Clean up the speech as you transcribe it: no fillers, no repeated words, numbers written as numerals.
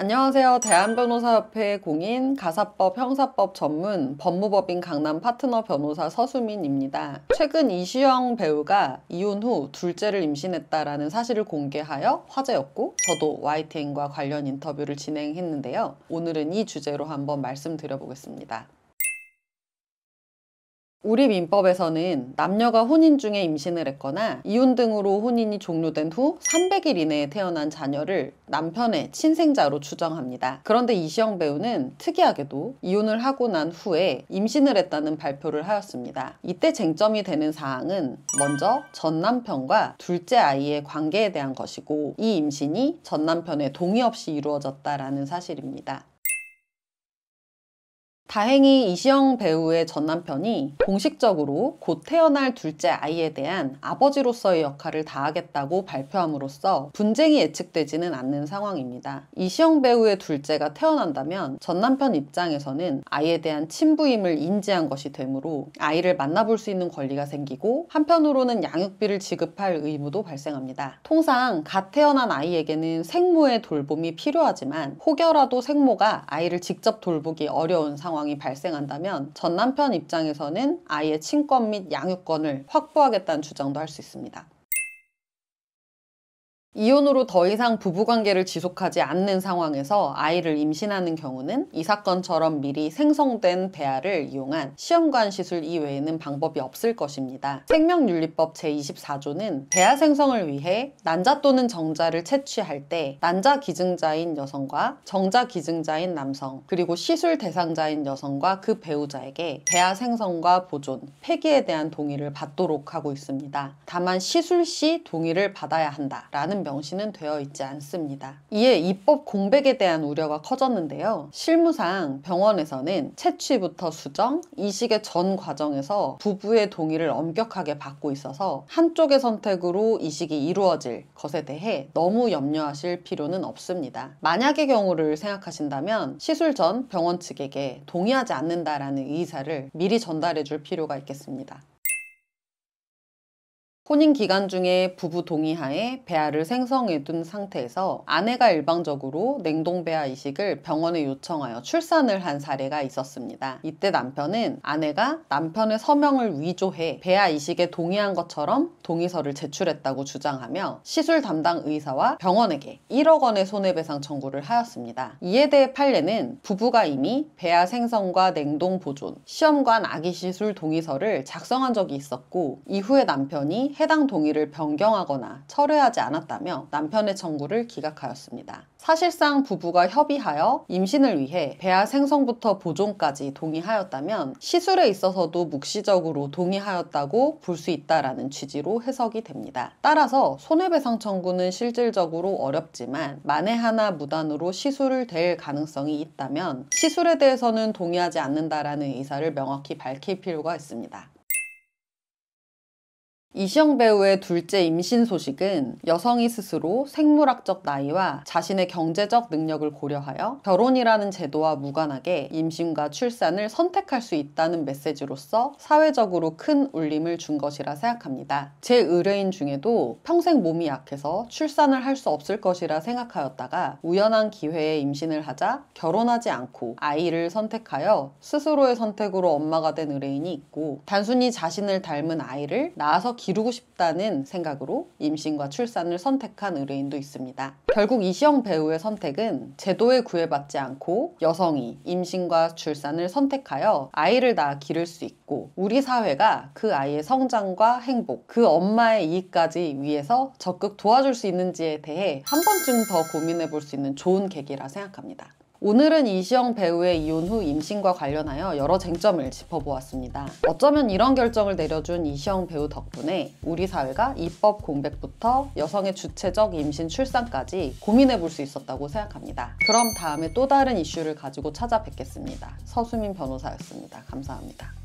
안녕하세요. 대한변호사협회 공인 가사법 형사법 전문 법무법인 강남 파트너 변호사 서수민입니다. 최근 이시영 배우가 이혼 후 둘째를 임신했다라는 사실을 공개하여 화제였고, 저도 YTN과 관련 인터뷰를 진행했는데요. 오늘은 이 주제로 한번 말씀드려보겠습니다. 우리 민법에서는 남녀가 혼인 중에 임신을 했거나 이혼 등으로 혼인이 종료된 후 300일 이내에 태어난 자녀를 남편의 친생자로 추정합니다. 그런데 이시영 배우는 특이하게도 이혼을 하고 난 후에 임신을 했다는 발표를 하였습니다. 이때 쟁점이 되는 사항은 먼저 전 남편과 둘째 아이의 관계에 대한 것이고, 이 임신이 전 남편의 동의 없이 이루어졌다라는 사실입니다. 다행히 이시영 배우의 전 남편이 공식적으로 곧 태어날 둘째 아이에 대한 아버지로서의 역할을 다하겠다고 발표함으로써 분쟁이 예측되지는 않는 상황입니다. 이시영 배우의 둘째가 태어난다면 전 남편 입장에서는 아이에 대한 친부임을 인지한 것이 되므로 아이를 만나볼 수 있는 권리가 생기고, 한편으로는 양육비를 지급할 의무도 발생합니다. 통상 갓 태어난 아이에게는 생모의 돌봄이 필요하지만 혹여라도 생모가 아이를 직접 돌보기 어려운 상황이 발생한다면 전 남편 입장에서는 아이의 친권 및 양육권을 확보하겠다는 주장도 할 수 있습니다. 이혼으로 더 이상 부부관계를 지속하지 않는 상황에서 아이를 임신하는 경우는 이 사건처럼 미리 생성된 배아를 이용한 시험관 시술 이외에는 방법이 없을 것입니다. 생명윤리법 제24조는 배아 생성을 위해 난자 또는 정자를 채취할 때 난자 기증자인 여성과 정자 기증자인 남성, 그리고 시술 대상자인 여성과 그 배우자에게 배아 생성과 보존, 폐기에 대한 동의를 받도록 하고 있습니다. 다만 시술 시 동의를 받아야 한다라는 명시는 되어 있지 않습니다. 이에 입법 공백에 대한 우려가 커졌는데요. 실무상 병원에서는 채취부터 수정, 이식의 전 과정에서 부부의 동의를 엄격하게 받고 있어서 한쪽의 선택으로 이식이 이루어질 것에 대해 너무 염려하실 필요는 없습니다. 만약의 경우를 생각하신다면 시술 전 병원 측에게 동의하지 않는다라는 의사를 미리 전달해 줄 필요가 있겠습니다. 혼인 기간 중에 부부 동의하에 배아를 생성해둔 상태에서 아내가 일방적으로 냉동배아 이식을 병원에 요청하여 출산을 한 사례가 있었습니다. 이때 남편은 아내가 남편의 서명을 위조해 배아 이식에 동의한 것처럼 동의서를 제출했다고 주장하며 시술 담당 의사와 병원에게 1억 원의 손해배상 청구를 하였습니다. 이에 대해 판례는 부부가 이미 배아 생성과 냉동 보존, 시험관 아기 시술 동의서를 작성한 적이 있었고, 이후에 남편이 해당 동의를 변경하거나 철회하지 않았다며 남편의 청구를 기각하였습니다. 사실상 부부가 협의하여 임신을 위해 배아 생성부터 보존까지 동의하였다면 시술에 있어서도 묵시적으로 동의하였다고 볼 수 있다라는 취지로 해석이 됩니다. 따라서 손해배상 청구는 실질적으로 어렵지만 만에 하나 무단으로 시술을 될 가능성이 있다면 시술에 대해서는 동의하지 않는다라는 의사를 명확히 밝힐 필요가 있습니다. 이시영 배우의 둘째 임신 소식은 여성이 스스로 생물학적 나이와 자신의 경제적 능력을 고려하여 결혼이라는 제도와 무관하게 임신과 출산을 선택할 수 있다는 메시지로서 사회적으로 큰 울림을 준 것이라 생각합니다. 제 의뢰인 중에도 평생 몸이 약해서 출산을 할 수 없을 것이라 생각하였다가 우연한 기회에 임신을 하자 결혼하지 않고 아이를 선택하여 스스로의 선택으로 엄마가 된 의뢰인이 있고, 단순히 자신을 닮은 아이를 낳아서 기르고 싶다는 생각으로 임신과 출산을 선택한 의뢰인도 있습니다. 결국 이시영 배우의 선택은 제도에 구애받지 않고 여성이 임신과 출산을 선택하여 아이를 낳아 기를 수 있고, 우리 사회가 그 아이의 성장과 행복, 그 엄마의 이익까지 위해서 적극 도와줄 수 있는지에 대해 한 번쯤 더 고민해 볼 수 있는 좋은 계기라 생각합니다. 오늘은 이시영 배우의 이혼 후 임신과 관련하여 여러 쟁점을 짚어보았습니다. 어쩌면 이런 결정을 내려준 이시영 배우 덕분에 우리 사회가 입법 공백부터 여성의 주체적 임신 출산까지 고민해 볼 수 있었다고 생각합니다. 그럼 다음에 또 다른 이슈를 가지고 찾아뵙겠습니다. 서수민 변호사였습니다. 감사합니다.